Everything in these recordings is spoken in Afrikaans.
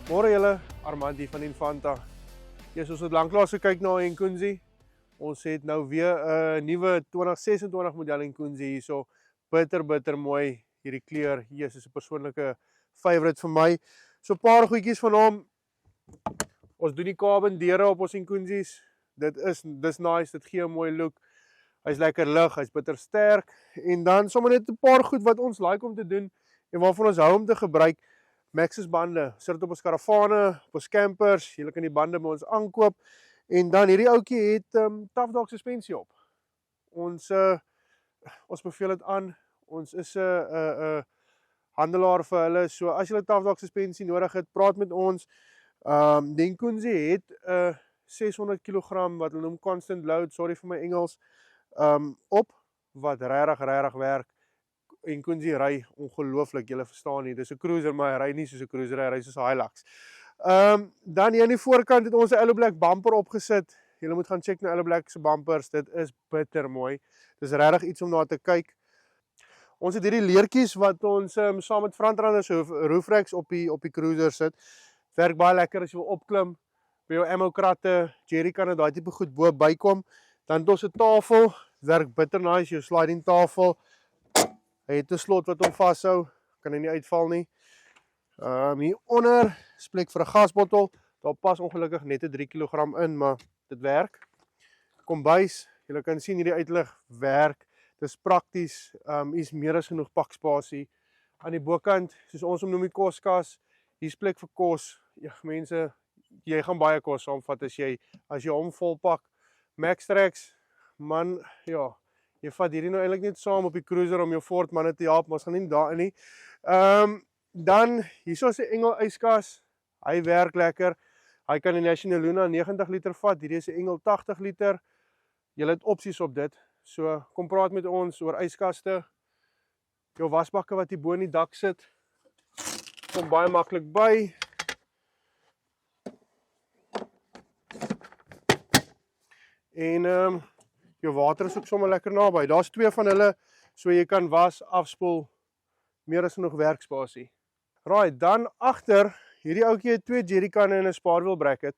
Môre julle, Armand hier van Infanta. Ons het lanklaas gekyk na Nkunzi. Ons het nou weer 'n nuwe 2026 model Nkunzi hierso. Bitter mooi hierdie kleur. Is 'n persoonlike favourite vir my. So 'n paar goedjies van hom. Ons doen die carbon deure op ons Nkunzis. Dis nice, dit gee 'n mooi look. Hy's lekker lig, hy's bitter sterk. En dan sommer net 'n paar goed wat ons like om te doen en waarvan ons hou om te gebruik. Maxxis bande, sit dit op ons karavane, op ons campers, julle kan die bande by ons aankoop. En dan hierdie ouetjie het Tough Dog suspensie op. Ons beveel dit aan. Ons is 'n handelaar vir hulle. So as julle Tough Dog suspensie nodig het, praat met ons. Die Nkunzi het 600 kg wat hulle noem constant load, sorry vir my Engels, op wat regtig werk. Nkunzi ry ongelooflik, julle verstaan nie. Dis 'n cruiser, maar hy ry nie soos 'n cruiser, hy ry soos 'n Hilux. Dan hier aan die voorkant het ons 'n Yellow Black bumper opgesit. Julle moet gaan check na Yellow Black se bumpers. Dit is bitter mooi. Dis regtig iets om na te kyk. Ons het hierdie leertjies wat ons saam met frontrunner se roof racks op die cruiser sit. Werk baie lekker as jy wil opklim by jou ammo kratte, jerrykanne, daai tipe goed bo bykom. Dan het ons 'n tafel, werk bitter nice, jou sliding tafel. Hy het 'n slot wat hom vashou, kan hy nie uitval nie. Hieronder is plek vir 'n gasbottel. Daar pas ongelukkig net 'n 3 kg in, maar dit werk. Kombuis, julle kan sien hierdie uitlig werk. Dis prakties. Hier's meer as genoeg pakspasie. Aan die bokant, soos ons hom noem, die koskas. Hier's plek vir kos. Ja, mense, jy gaan baie kos saamvat as jy hom volpak. Maxtrax, man, ja. Jy vat hierdie nou eintlik net saam op die cruiser om jou Ford manne te help, maar ons gaan nie daarin nie. Dan, hierso is 'n Engel yskas. Hy werk lekker. Hy kan die National Luna 90 liter vat. Hierdie is 'n Engel 80 liter. Julle het opsies op dit. So, kom praat met ons oor yskaste. Jou wasbakke wat hier bo in die dak sit, kom baie maklik by. En jou water is ook sommer lekker naby. Daar's 2 van hulle, so jy kan was, afspoel, meer as genoeg werkspasie. Right, dan agter, hierdie ouetjie het 2 jerrykanne en 'n spaarwiel bracket.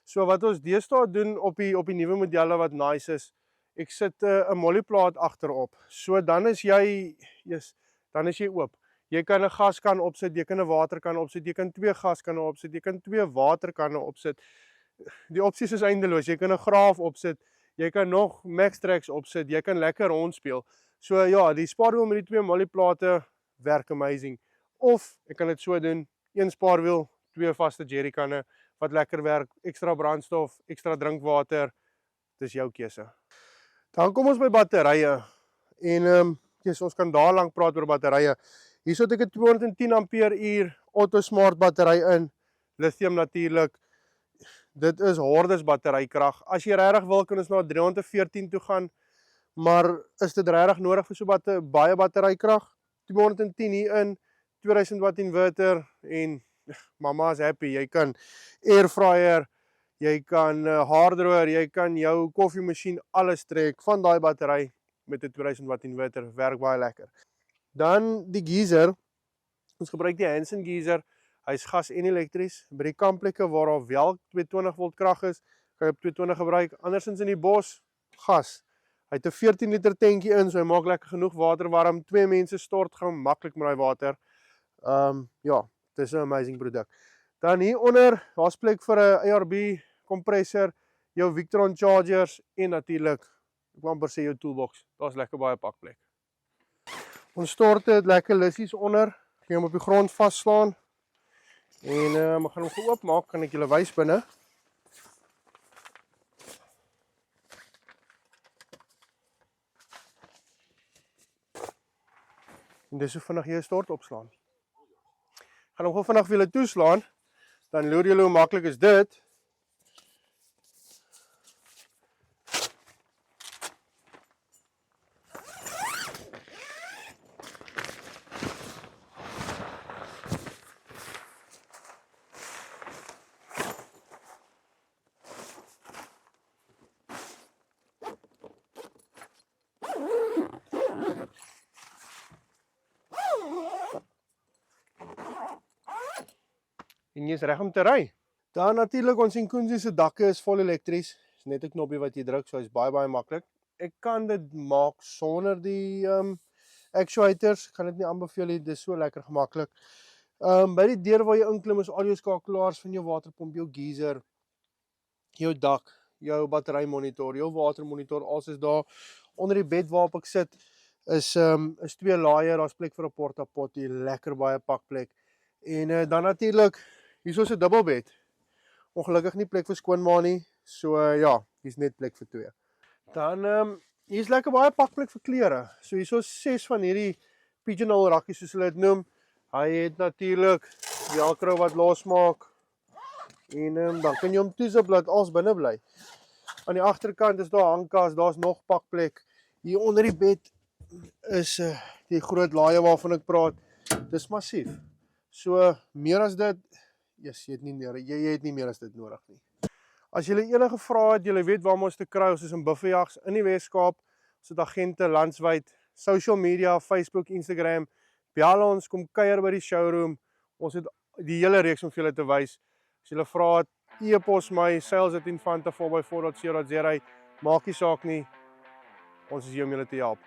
So wat ons deesdae doen op die nuwe modelle wat nice is, ek sit 'n mollyplaat agterop. So dan is jy oop. Jy kan 'n gaskan opsit, jy kan 'n waterkan opsit, jy kan 2 gaskanne opsit, jy kan 2 waterkanne opsit. Die opsies is eindeloos. Jy kan 'n graaf opsit. Jy kan nog Maxtrax opsit, jy kan lekker rondspeel. So ja, die spaarwiel met die 2 mollyplate werk amazing. Of ek kan dit so doen, 1 spaarwiel, 2 vaste jerrykanne wat lekker werk, ekstra brandstof, ekstra drinkwater. Dis jou keuse. Dan kom ons by batterye. En ons kan daar lank praat oor batterye. Hierso het ek 'n 210 ampere Auto Smart battery in, lithium natuurlik. Dit is hordes batterykrag. As jy regtig wil, kan ons na 314 toe gaan, maar is dit regtig nodig vir so baie batterykrag? 210 hier in, 2000 watt inverter en mama is happy. Jy kan airfryer, jy kan haardroër, jy kan jou koffiemasjien, alles trek van daai battery met 'n 2000 watt inverter, werk baie lekker. Dan die geyser. Ons gebruik die Hansen geyser. Hy's gas en elektries. By die kampplekke waar daar wel 220 volt krag is, kan jy op 220 gebruik. Andersins in die bos, gas. Hy het 'n 14 liter tankie in, so hy maak lekker genoeg water warm. 2 mense stort gemaklik met daai water. Ja, dis 'n amazing produk. Dan hieronder, daar's plek vir 'n ARB kompressor, jou Victron chargers en natuurlik, ek wil amper sê jou toolbox. Daar's lekker baie pakplek. Ons storte het lekker lissies onder. Jy hom op die grond vasslaan. En ek gaan hom gou oopmaak, kan ek julle wys binne. En dis hoe vinnig jy 'n stort opslaan. Ek gaan hom gou vinnig vir julle toeslaan, dan loer julle hoe maklik is dit. en jy is reg om te ry. Dan natuurlik ons Inkunzi se dakke is vol elektries. Dis net 'n knoppie wat jy druk, so is baie maklik. Ek kan dit maak sonder die actuators. Ek kan dit nie aanbeveel nie, dis so lekker gemaklik. By die deur waar jy inklim is al jou skakelaars van jou waterpomp, jou geyser, jou dak, jou batterymonitor, jou watermonitor, alles is daar. Onder die bed waarop ek sit is 2 laaie, daar's plek vir 'n portapotty, lekker baie pakplek. En dan natuurlik, hier is 'n dubbelbed. Ongelukkig nie plek vir skoonma nie, so ja, hier's net plek vir 2. Dan hier's lekker baie pakplek vir klere. So hier's 6 van hierdie pigeonhole rakkies soos hulle dit noem. Hy het natuurlik velcro wat losmaak. En dan kan jy hom toezip laat alles binne bly. Aan die agterkant is daar hangkas, daar's nog pakplek. Hier onder die bed is die groot laaie waarvan ek praat. Dis massief. So meer as dit, jy het nie meer as dit nodig nie. As julle enige vrae het, julle weet waar om ons te kry, ons is in Buffejags in die Weskaap. Ons het agente landwyd, social media, Facebook, Instagram. Bel ons, kom kuier by die showroom. Ons het die hele reeks om vir julle te wys. As julle vra het, e-pos my, sales@infanta4x4.co.za, maak nie saak nie. Ons is hier om julle te help.